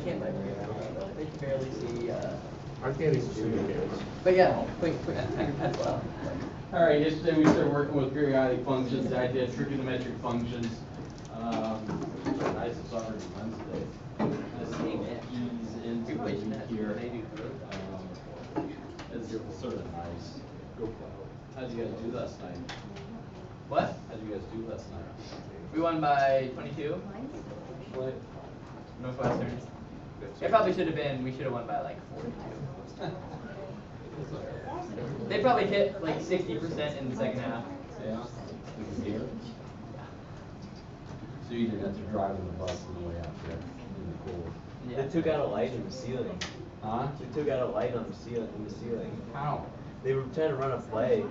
can't buy very well. They can barely see. I can't even see the cameras. But yeah, quick pencil out. All right, yesterday we started working with periodic functions, the idea of trigonometric functions. Nice, it's already Wednesday. Let's ease into the week here. It's sort of nice. How'd you guys do last night? What? How'd you guys do last night? We won by 22. What? Northwestern. It probably should have been. We should have won by like 42. They probably hit like 60% in the second half. Yeah. Here. So you didn't have to drive in the bus on the way out there in the cold. Yeah. They took out a light in the ceiling. Huh? They took out a light on the ceiling. How? They were trying to run a play,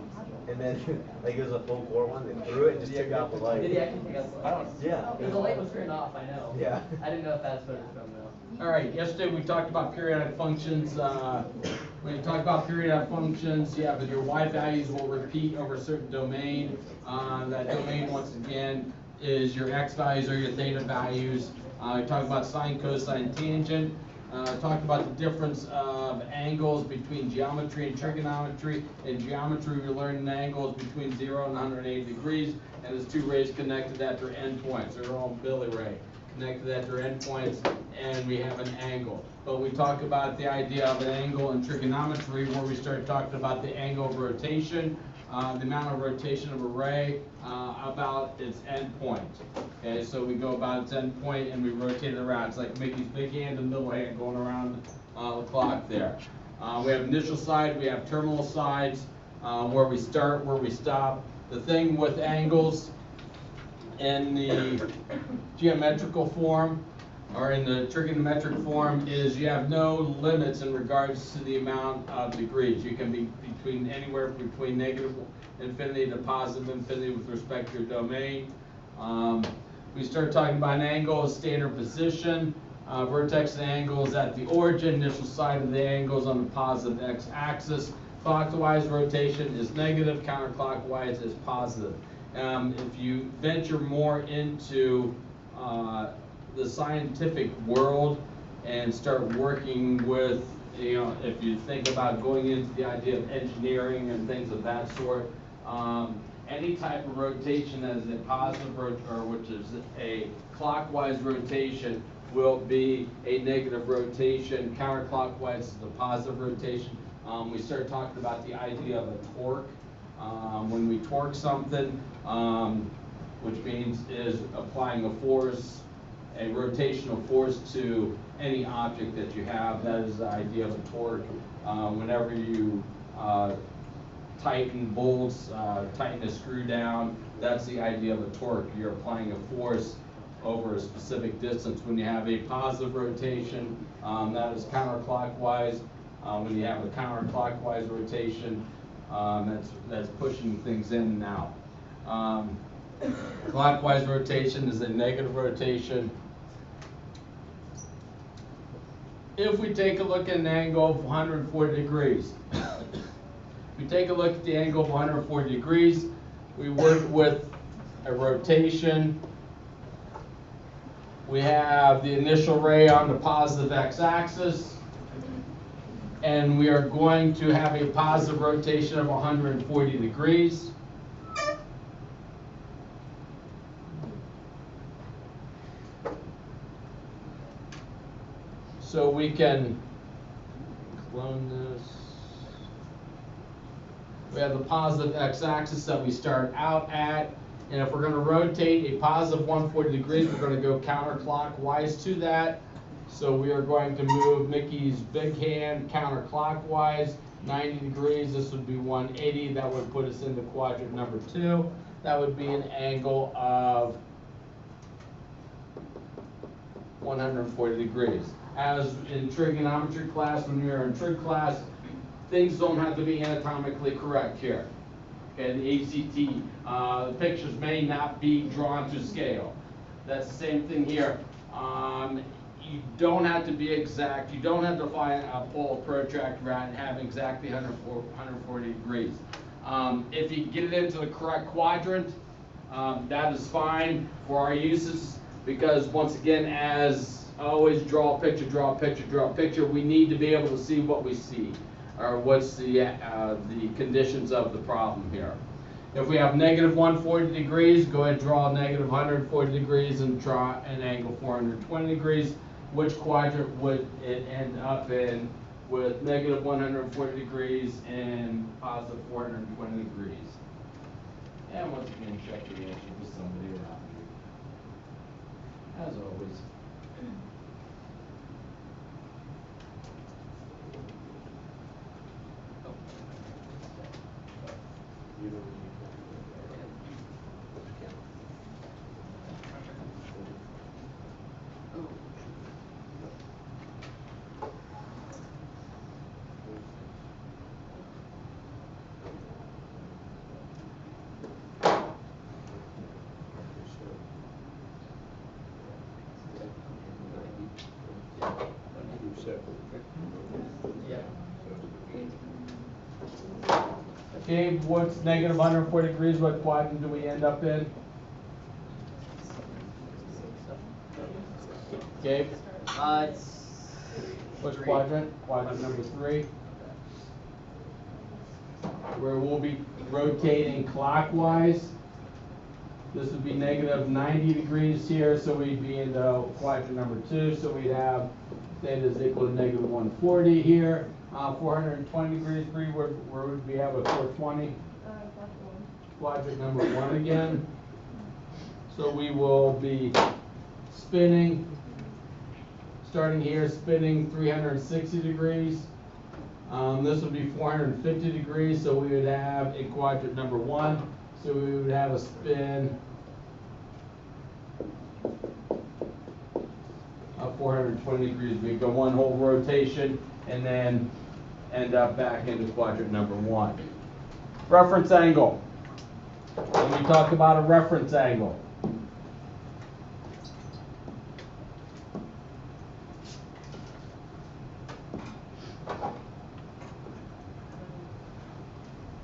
and then like it was a full court one. They threw it and just took out the light. Did he actually take out the light? Yeah. Because the light was turned off. I know. Yeah. I didn't know if that's what it's from though. All right, yesterday we talked about periodic functions. When you talk about periodic functions, yeah, but your y values will repeat over a certain domain. That domain, once again, is your x values or your theta values. We talked about sine, cosine, tangent. Talked about the difference of angles between geometry and trigonometry. In geometry, we learned angles between 0 and 180 degrees, and there's two rays connected at their endpoints. They're all Billy ray connected at their endpoints, and we have an angle. But we talk about the idea of an angle in trigonometry, where we start talking about the angle of rotation, the amount of rotation of a ray about its endpoint. Okay, so we go about its endpoint and we rotate it around. It's like Mickey's big hand and middle hand going around the clock there. We have initial side, we have terminal sides, where we start, where we stop. The thing with angles in the geometrical form or in the trigonometric form is you have no limits in regards to the amount of degrees. You can be anywhere between negative infinity to positive infinity with respect to your domain. We start talking about an angle as standard position. Vertex of the angle is at the origin. Initial side of the angle is on the positive x-axis. Clockwise rotation is negative. Counterclockwise is positive. If you venture more into the scientific world and start working with, if you think about going into the idea of engineering and things of that sort, any type of rotation that is a positive or which is a clockwise rotation will be a negative rotation. Counterclockwise is a positive rotation. We start talking about the idea of a torque. When we torque something, which means is applying a force, a rotational force to any object that you have. That is the idea of a torque. Whenever you tighten bolts, tighten a screw down, that's the idea of a torque. You're applying a force over a specific distance. When you have a positive rotation, that is counterclockwise. When you have a counterclockwise rotation, that's pushing things in and out. Clockwise rotation is a negative rotation. If we take a look at an angle of 140 degrees, if we take a look at the angle of 140 degrees, we work with a rotation. We have the initial ray on the positive x-axis, and we are going to have a positive rotation of 140 degrees. So we can clone this. We have the positive x-axis that we start out at, and if we're going to rotate a positive 140 degrees, we're going to go counterclockwise to that. So we are going to move Mickey's big hand counterclockwise 90 degrees. This would be 180. That would put us into quadrant number 2. That would be an angle of 140 degrees. As in trigonometry class, when you're in trig class, things don't have to be anatomically correct here. Okay, the ACT, the pictures may not be drawn to scale. That's the same thing here. You don't have to be exact. You don't have to pull a protractor out and have exactly 140 degrees. If you get it into the correct quadrant, that is fine for our uses, because once again, as always draw a picture, draw a picture, draw a picture. We need to be able to see what we see, or what's the conditions of the problem here. If we have negative 140 degrees, go ahead and draw negative 140 degrees and draw an angle 420 degrees. Which quadrant would it end up in with negative 140 degrees and positive 420 degrees? And once again, check the answer with somebody around you. As always. You don't need to. Okay, what's negative 140 degrees? What quadrant do we end up in? Okay. It's Which 3. quadrant? Quadrant number 3. Where we'll be rotating clockwise. This would be negative 90 degrees here, so we'd be into quadrant number 2. So we'd have theta is equal to negative 140 here. 420 degrees, where would we have a 420? Quadrant number 1 again. So we will be spinning, starting here, spinning 360 degrees. This would be 450 degrees, so we would have in quadrant number 1. So we would have a spin of 420 degrees. We go one whole rotation and then end up back into quadrant number 1. Reference angle. When we talk about a reference angle,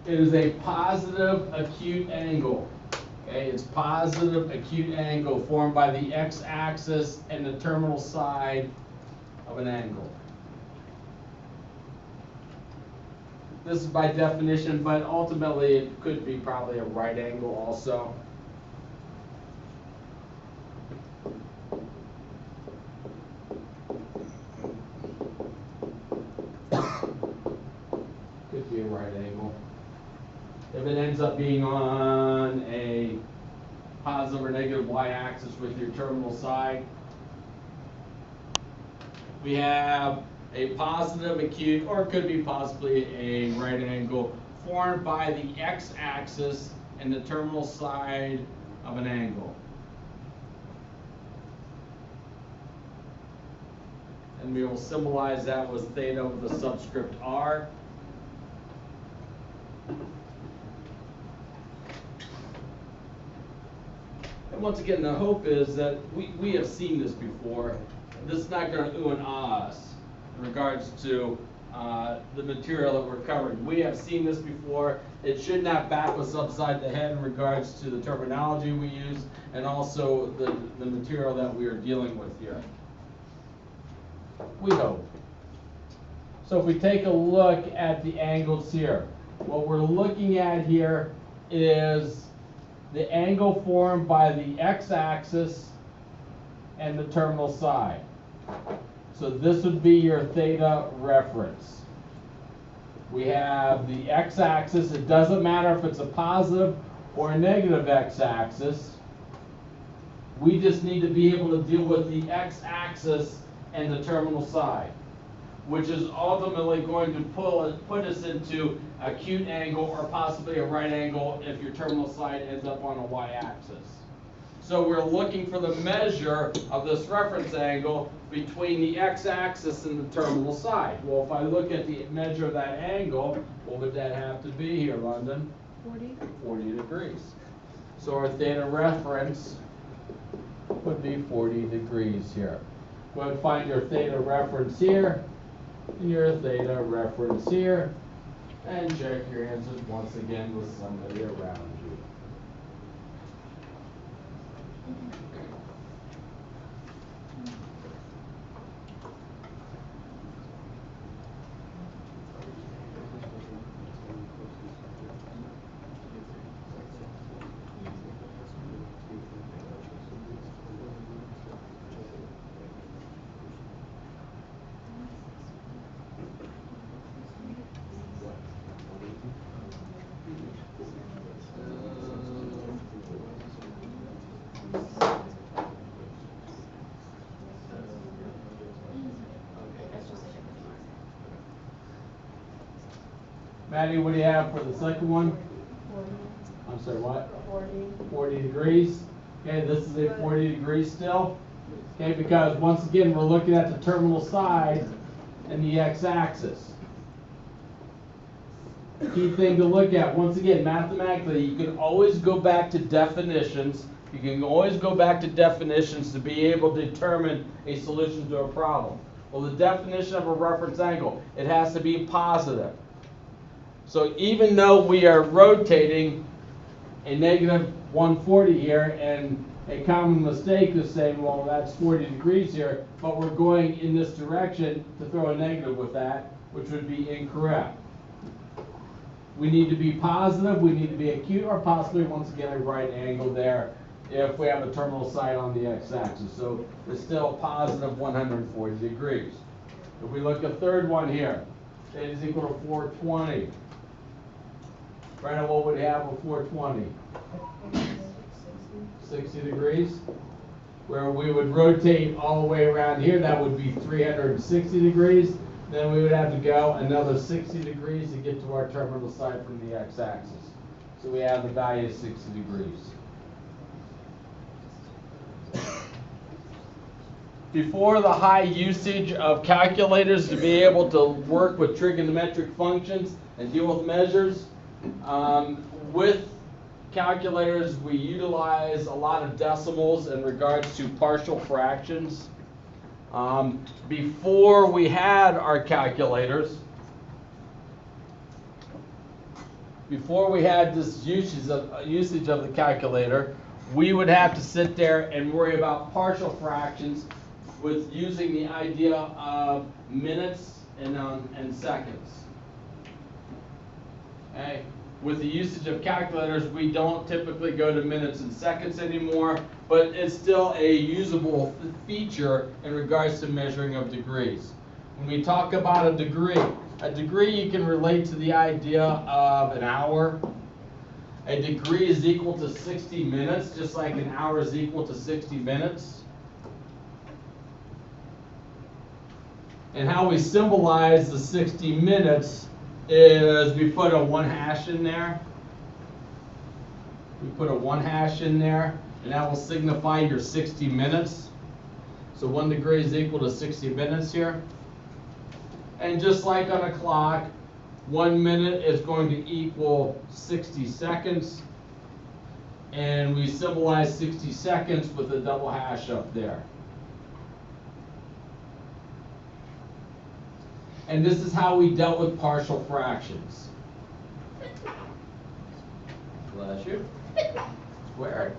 it is a positive acute angle. Okay, it's positive acute angle formed by the x-axis and the terminal side of an angle. This is by definition, but ultimately it could be probably a right angle also. Could be a right angle. If it ends up being on a positive or negative y-axis with your terminal side, we have a positive acute, or it could be possibly a right angle, formed by the x-axis and the terminal side of an angle. And we will symbolize that with theta with a subscript r. And once again, the hope is that we have seen this before. This is not going to ooh and ah us in regards to the material that we're covering. We have seen this before. It should not bat us upside the head in regards to the terminology we use and also the material that we are dealing with here. We hope. So if we take a look at the angles here, what we're looking at here is the angle formed by the x-axis and the terminal side. So this would be your theta reference. We have the x-axis. It doesn't matter if it's a positive or a negative x-axis. We just need to be able to deal with the x-axis and the terminal side, which is ultimately going to put us into acute angle or possibly a right angle if your terminal side ends up on a y-axis. So we're looking for the measure of this reference angle between the x-axis and the terminal side. Well, if I look at the measure of that angle, what would that have to be here, London? 40. 40 degrees. So our theta reference would be 40 degrees here. Go ahead and find your theta reference here and your theta reference here, and check your answers once again with somebody around you. Maddie, what do you have for the second one? 40. I'm sorry, what? 40. 40 degrees. Okay, this is a 40 degrees still. Okay, because once again, we're looking at the terminal side and the x-axis. Key thing to look at, once again, mathematically, you can always go back to definitions. You can always go back to definitions to be able to determine a solution to a problem. Well, the definition of a reference angle, it has to be positive. So even though we are rotating a negative 140 here, and a common mistake is saying, well, that's 40 degrees here, but we're going in this direction to throw a negative with that, which would be incorrect. We need to be positive, we need to be acute, or possibly, once again, a right angle there if we have a terminal side on the x-axis. So it's still positive 140 degrees. If we look at third one here, theta is equal to 420. Brandon, what would we have with 420? 60 degrees. Where we would rotate all the way around here, that would be 360 degrees. Then we would have to go another 60 degrees to get to our terminal side from the x-axis. So we have the value of 60 degrees. Before the high usage of calculators to be able to work with trigonometric functions and deal with measures, with calculators we utilize a lot of decimals in regards to partial fractions. Before we had our calculators, before we had this usage of the calculator, we would have to sit there and worry about partial fractions with using the idea of minutes and seconds. Okay. With the usage of calculators, we don't typically go to minutes and seconds anymore, but it's still a usable feature in regards to measuring of degrees. When we talk about a degree you can relate to the idea of an hour. A degree is equal to 60 minutes, just like an hour is equal to 60 minutes. And how we symbolize the 60 minutes is we put a 1 hash in there. We put a 1 hash in there, and that will signify your 60 minutes. So 1 degree is equal to 60 minutes here. And just like on a clock, 1 minute is going to equal 60 seconds. And we symbolize 60 seconds with a double hash up there. And this is how we dealt with partial fractions. Bless you. Squared.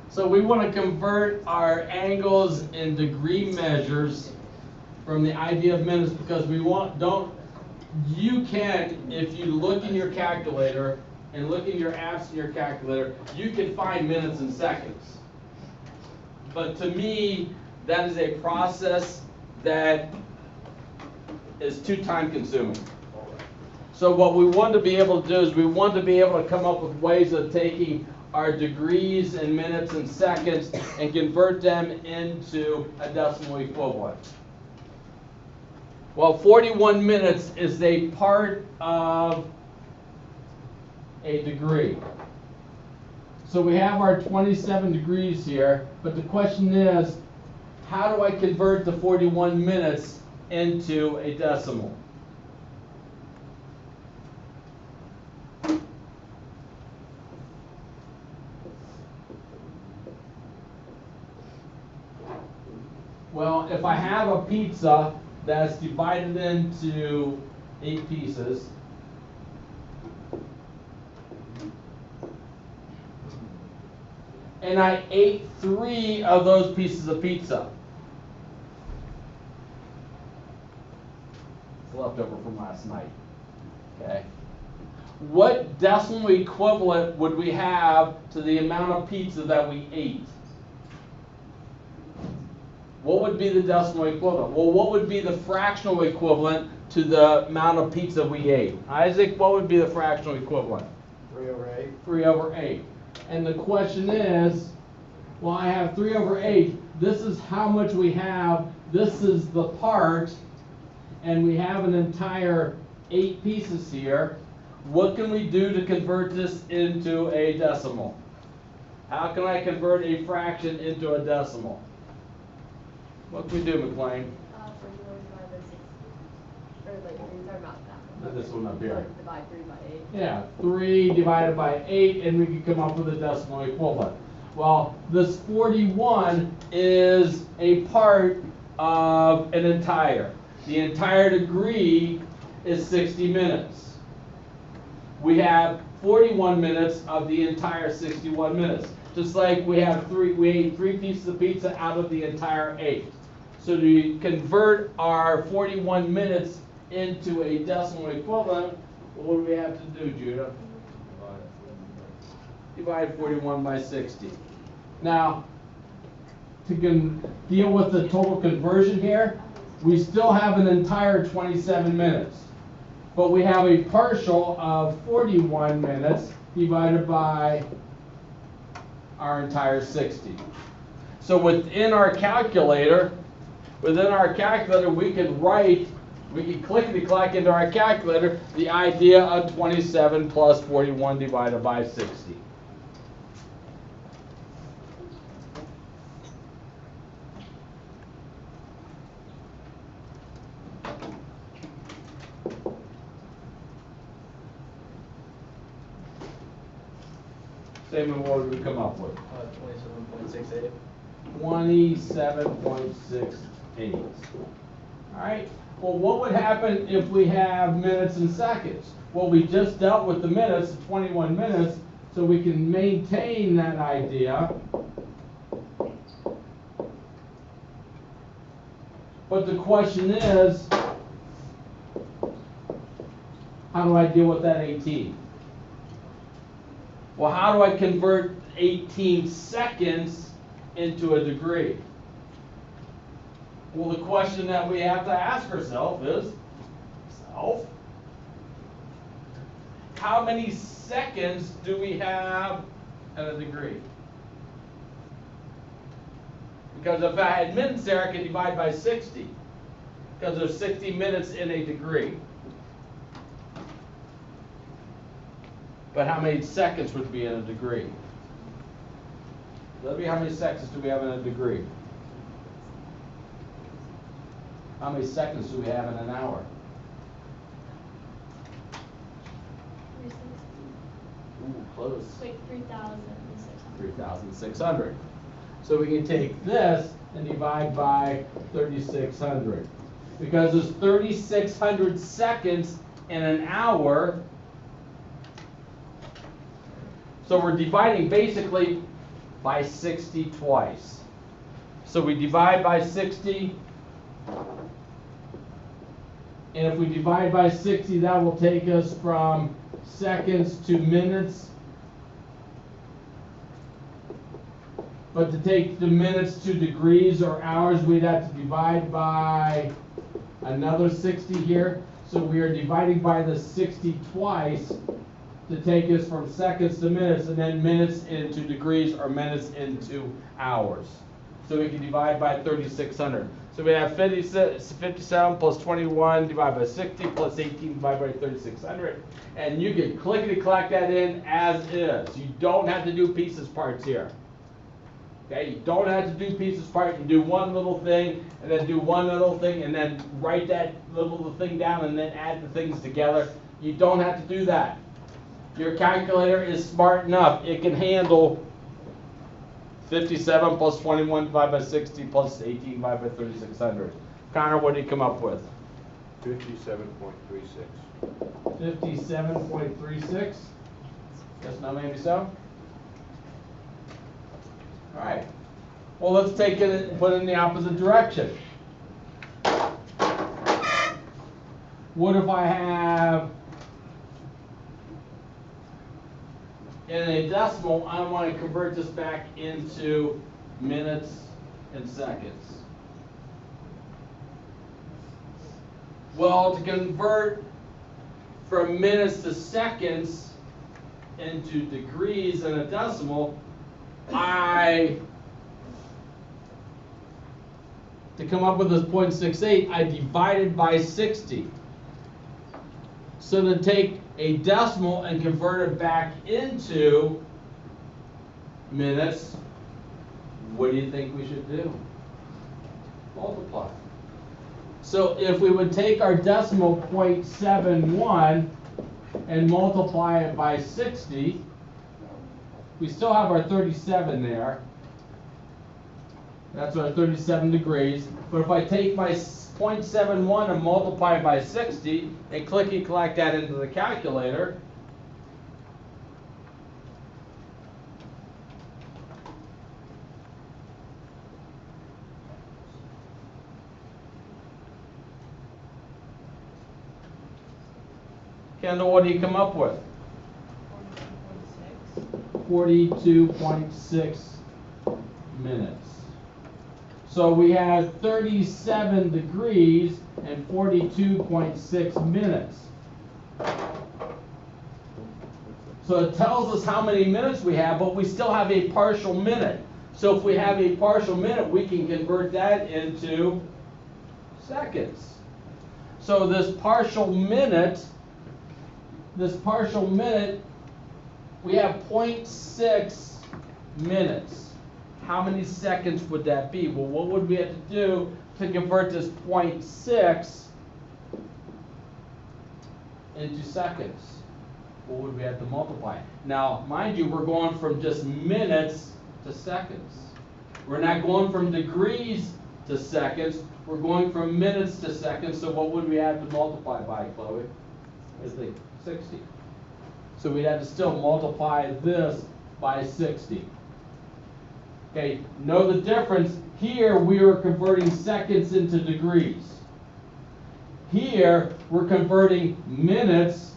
So we want to convert our angles in degree measures from the idea of minutes, because we you can, if you look in your calculator and look in your apps in your calculator, you can find minutes and seconds. But to me, that is a process that is too time consuming. So what we want to be able to do is we want to be able to come up with ways of taking our degrees and minutes and seconds and convert them into a decimal equivalent. Well, 41 minutes is a part of a degree. So we have our 27 degrees here, but the question is, how do I convert the 41 minutes into a decimal? Well, if I have a pizza that's divided into 8 pieces, and I ate 3 of those pieces of pizza, it's leftover from last night, okay? What decimal equivalent would we have to the amount of pizza that we ate? What would be the decimal equivalent? Well, what would be the fractional equivalent to the amount of pizza we ate? Isaac, what would be the fractional equivalent? 3 over 8. 3 over 8. And the question is, Well, I have 3 over 8. This is how much we have. This is the part, and we have an entire 8 pieces here. What can we do to convert this into a decimal? How can I convert a fraction into a decimal? What can we do, McLean? 41 divided by 60. Or like, are you talking about that one? This one up here. Like, divide 3 by 8. Yeah, 3 divided by 8, and we can come up with a decimal equivalent. Well, this 41 is a part of an entire. The entire degree is 60 minutes. We have 41 minutes of the entire 61 minutes. Just like we ate 3 pieces of pizza out of the entire 8. So to convert our 41 minutes into a decimal equivalent, what do we have to do, Judah? Divide 41 by 60. Now, to deal with the total conversion here, we still have an entire 27 minutes. But we have a partial of 41 minutes divided by our entire 60. So within our calculator, we can clickety-clack into our calculator the idea of 27 plus 41 divided by 60. Same, what would we come up with? 27.68. 27.68. All right. Well, what would happen if we have minutes and seconds? Well, we just dealt with the minutes, 21 minutes, so we can maintain that idea. But the question is, how do I deal with that 18? Well, how do I convert 18 seconds into a degree? Well, the question that we have to ask ourselves is, how many seconds do we have in a degree? Because if I had minutes there, I could divide by 60. Because there's 60 minutes in a degree. But how many seconds would be in a degree? Libby, how many seconds do we have in a degree? How many seconds do we have in an hour? 360. Ooh, close. Wait, 3,600. 3,600. So we can take this and divide by 3,600. Because there's 3,600 seconds in an hour. So we're dividing basically by 60 twice. So we divide by 60. And if we divide by 60, that will take us from seconds to minutes. But to take the minutes to degrees or hours, we'd have to divide by another 60 here. So we are dividing by the 60 twice to take us from seconds to minutes, and then minutes into degrees or minutes into hours. So we can divide by 3,600. So we have 57 plus 21 divided by 60 plus 18 divided by 3,600. And you can clickety-clack that in as is. You don't have to do pieces parts here. Okay, you don't have to do pieces part. You do one little thing, and then do one little thing, and then write that little thing down, and then add the things together. You don't have to do that. Your calculator is smart enough. It can handle 57 plus 21 divided by 60 plus 18 divided by 3,600. Connor, what did you come up with? 57.36. 57.36. Yes, no, maybe so? All right. Well, let's take it and put it in the opposite direction. What if I have, in a decimal, I want to convert this back into minutes and seconds? Well, to convert from minutes to seconds into degrees in a decimal, I to come up with this 0.68, I divided by 60. So to take a decimal and convert it back into minutes, what do you think we should do? Multiply. So if we would take our decimal 0.71 and multiply it by 60, we still have our 37 there. That's our 37 degrees. But if I take my 0.71 and multiply by 60 and clicky-clack that into the calculator, Kendall, what do you come up with? 42.6 minutes. So we have 37 degrees and 42.6 minutes. So it tells us how many minutes we have, but we still have a partial minute. So if we have a partial minute, we can convert that into seconds. So this partial minute, we have 0.6 minutes. How many seconds would that be? Well, what would we have to do to convert this 0.6 into seconds? What would we have to multiply? Now, mind you, we're going from just minutes to seconds. We're not going from degrees to seconds. We're going from minutes to seconds. So what would we have to multiply by, Chloe? I think 60. So we'd have to still multiply this by 60. Okay, know the difference. Here we are converting seconds into degrees. Here we're converting minutes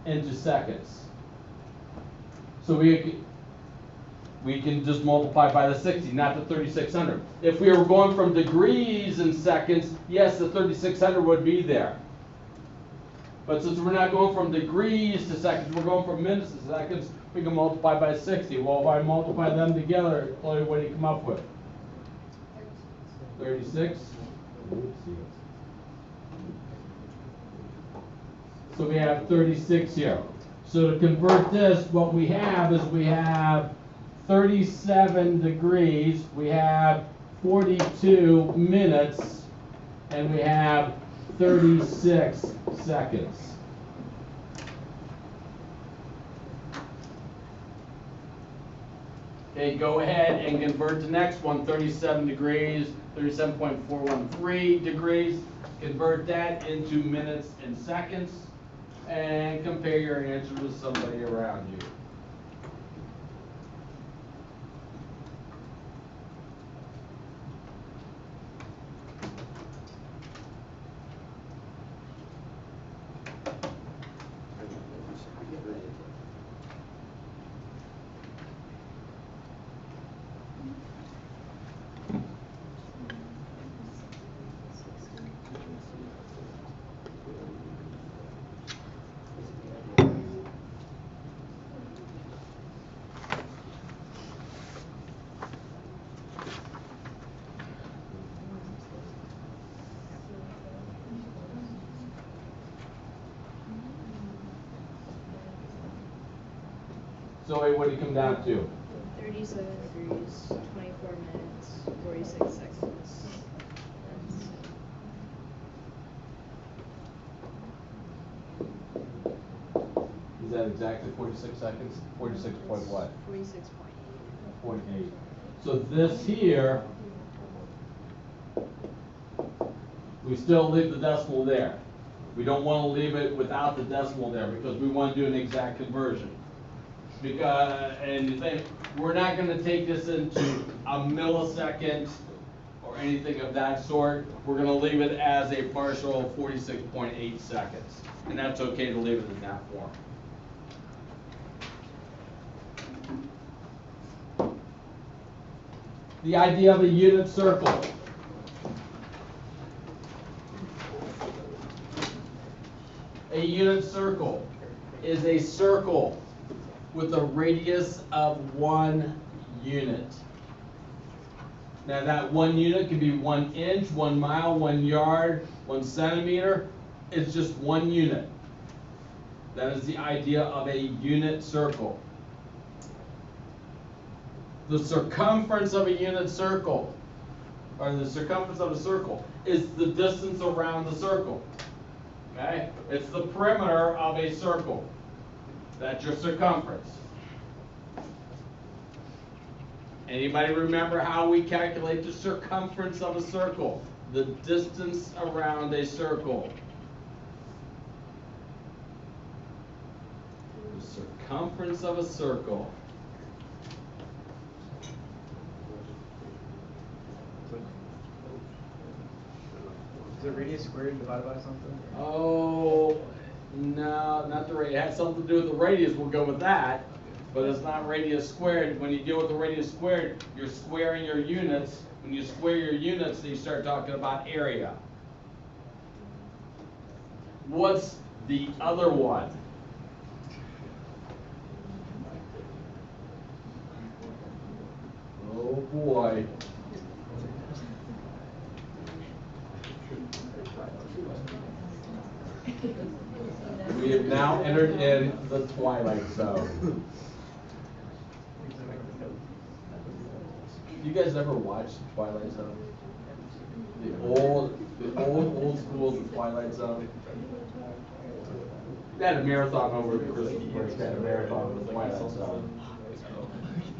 into seconds. So we can just multiply by the 60, not the 3600. If we were going from degrees in seconds, yes, the 3600 would be there. But since we're not going from degrees to seconds, we're going from minutes to seconds, we can multiply by 60. Well, if I multiply them together, Chloe, what do you come up with? 36. So we have 36 here. So to convert this, what we have is we have 37 degrees, we have 42 minutes, and we have 36 seconds. Okay, go ahead and convert the next one, 37 degrees, 37.413 degrees. Convert that into minutes and seconds, and compare your answer with somebody around you. So what do you come down to? 37 degrees, 24 minutes, 46 seconds. Is that exactly 46 seconds? 46 point what? 46.8. 0.8. So this here, we still leave the decimal there. We don't want to leave it without the decimal there because we want to do an exact conversion. Because, and you think, we're not going to take this into a millisecond or anything of that sort. We're going to leave it as a partial 46.8 seconds. And that's okay to leave it in that form. The idea of a unit circle. A unit circle is a circle with a radius of 1 unit. Now that 1 unit can be 1 inch, 1 mile, 1 yard, 1 centimeter. It's just 1 unit. That is the idea of a unit circle. The circumference of a unit circle, or the circumference of a circle, is the distance around the circle. Okay? It's the perimeter of a circle. That's your circumference. Anybody remember how we calculate the circumference of a circle? The distance around a circle. The circumference of a circle. Is the radius squared divided by something? Oh, no, not the radius. It has something to do with the radius. We'll go with that. But it's not radius squared. When you deal with the radius squared, you're squaring your units. When you square your units, then you start talking about area. What's the other one? Oh boy. We have now entered in the twilight zone. You guys ever watched Twilight Zone? The old school The Twilight Zone. They had a marathon over the Christmas break. They had a marathon with Twilight Zone.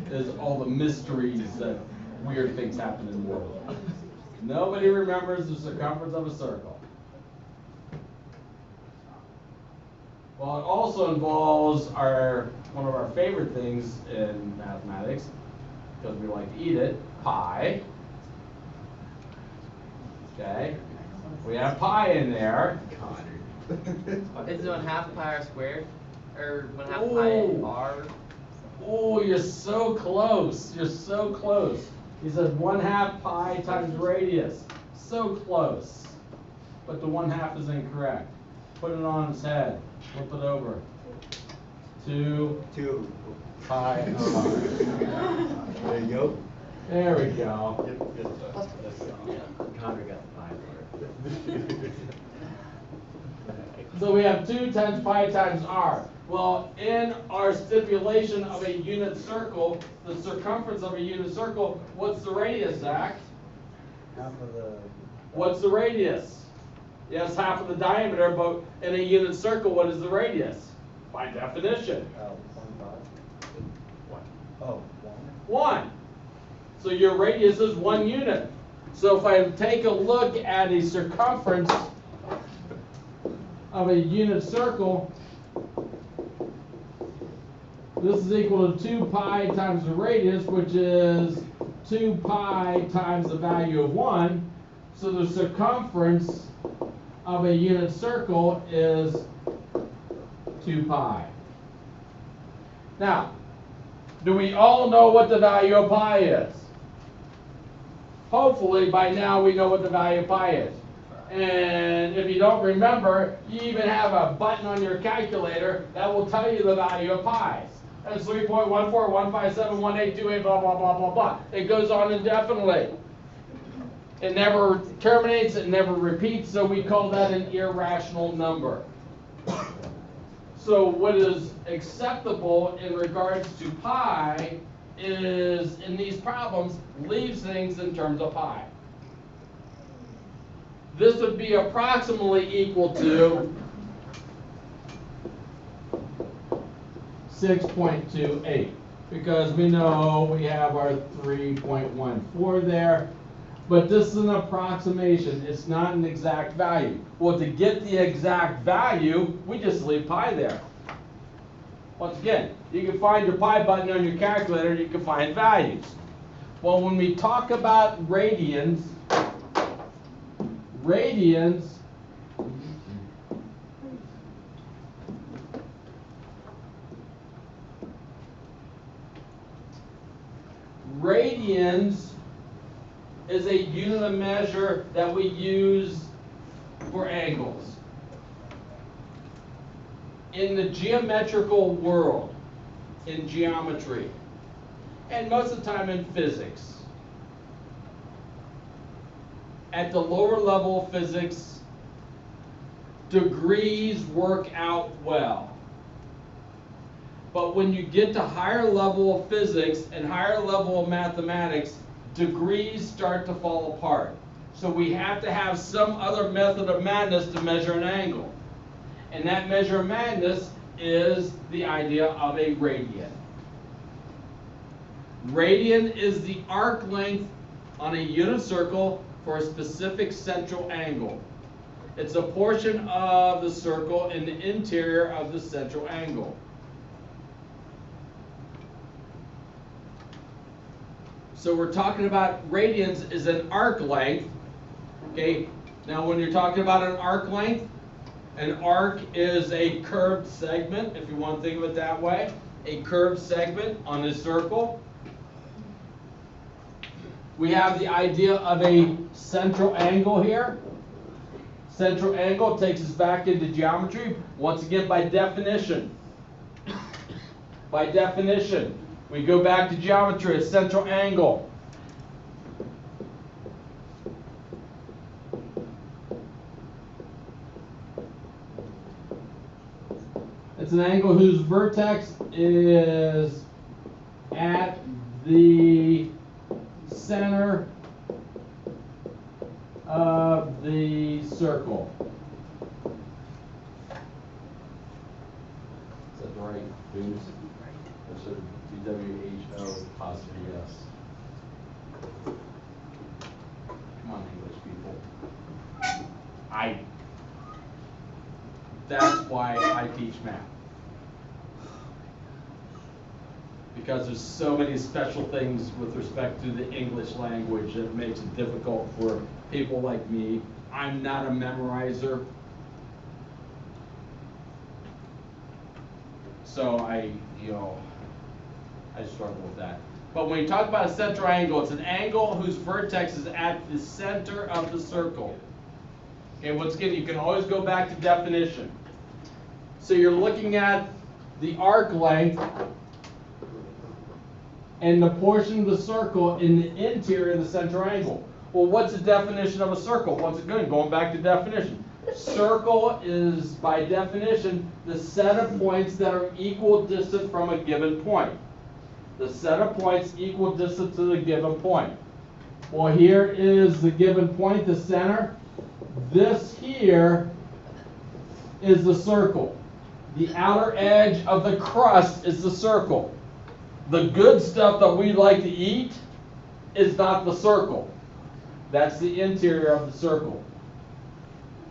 There's all the mysteries that weird things happen in the world. Nobody remembers the circumference of a circle. Well, it also involves one of our favorite things in mathematics, because we like to eat it, pi. Okay, we have pi in there. Is it 1/2 pi r squared? Or 1/2 pi r? Oh, you're so close. You're so close. He said 1/2 pi times radius. So close. But the 1/2 is incorrect. Put it on its head. Flip it over. 2 pi r. There you go. There we go. Connor got the pie part. So we have 2 times pi times r. Well, in our stipulation of a unit circle, the circumference of a unit circle, what's the radius, Zach? Half of the. What's the radius? Yes, half of the diameter, but in a unit circle, what is the radius? By definition. 1. Oh, 1. So your radius is 1 unit. So if I take a look at a circumference of a unit circle, this is equal to 2 pi times the radius, which is 2 pi times the value of 1. So the circumference of a unit circle is 2 pi. Now, do we all know what the value of pi is? Hopefully by now we know what the value of pi is. And if you don't remember, you even have a button on your calculator that will tell you the value of pi. That's 3.141571828, blah, blah, blah, blah, blah. It goes on indefinitely. It never terminates, it never repeats, so we call that an irrational number. So what is acceptable in regards to pi is, in these problems, leaves things in terms of pi. This would be approximately equal to 6.28, because we know we have our 3.14 there, but this is an approximation. It's not an exact value. Well, to get the exact value, we just leave pi there. Once again, you can find your pi button on your calculator, you can find values. Well, when we talk about radians, radians is a unit of measure that we use for angles. In the geometrical world, in geometry, and most of the time in physics, at the lower level of physics, degrees work out well. But when you get to higher level of physics and higher level of mathematics, degrees start to fall apart. So we have to have some other method of madness to measure an angle. And that measure of madness is the idea of a radian. Radian is the arc length on a unit circle for a specific central angle. It's a portion of the circle in the interior of the central angle. So we're talking about radians is an arc length. Okay, now when you're talking about an arc length, an arc is a curved segment, if you want to think of it that way, a curved segment on a circle. We have the idea of a central angle here. Central angle takes us back into geometry, once again by definition. By definition, we go back to geometry, a central angle. It's an angle whose vertex is at the center of the circle. Is that right? Who's? Or should it be W-H-O apostrophe S? Come on, English people. That's why I teach math. Because there's so many special things with respect to the English language that makes it difficult for people like me. I'm not a memorizer. So I struggle with that. But when you talk about a central angle, it's an angle whose vertex is at the center of the circle. Okay, once again, you can always go back to definition. So you're looking at the arc length and the portion of the circle in the interior of the central angle. Well, what's the definition of a circle? Once again, going back to definition. Circle is, by definition, the set of points that are equal distant from a given point. The set of points equal distant to the given point. Well, here is the given point, the center. This here is the circle. The outer edge of the crust is the circle. The good stuff that we like to eat is not the circle. That's the interior of the circle.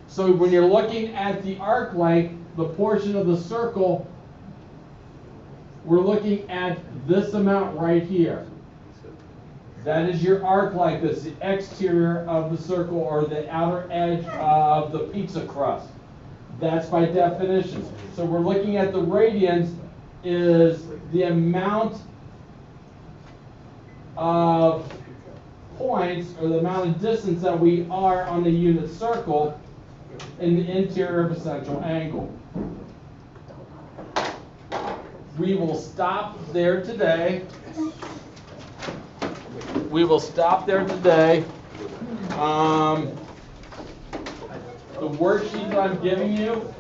So when you're looking at the arc length, the portion of the circle, we're looking at this amount right here. That is your arc length. That's the exterior of the circle, or the outer edge of the pizza crust. That's by definition. So we're looking at the radians is the amount of points, or the amount of distance that we are on the unit circle in the interior of a central angle. We will stop there today. We will stop there today. The worksheet that I'm giving you,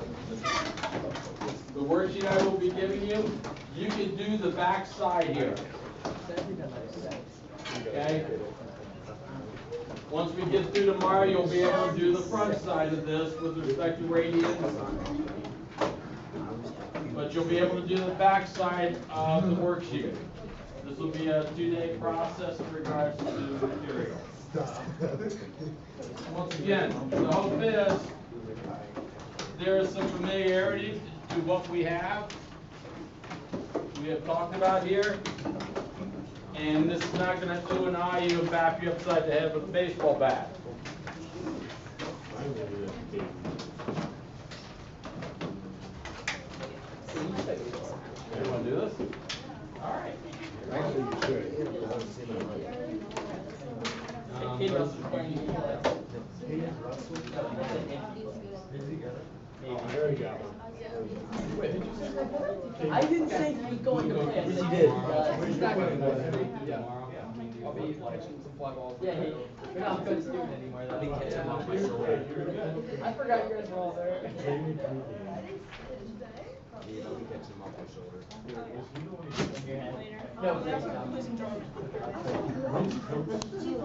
the worksheet I will be giving you, you can do the back side here. Okay? Once we get through tomorrow, you'll be able to do the front side of this with respect to radians. But you'll be able to do the back side of the worksheet. This will be a 2-day process in regards to the material. Once again, the hope is there is some familiarity to what we have talked about here. And this is not going to ooh and ah you and bap you upside the head with a baseball bat. You want to do this? All right. Actually, you should. I haven't seen that much. Kate Russell's playing. Oh, I already got one. I didn't say he was going to play. Yes, you did. He's not going to play. Yeah. I'll be like shooting some fly balls. Yeah, you're not coach student anymore though. I'll be catching them off my Yeah. shoulder. I forgot you guys were all there. Yeah, I'll be catching them off my shoulder. No, Later. no, That's what I'm losing Jordan.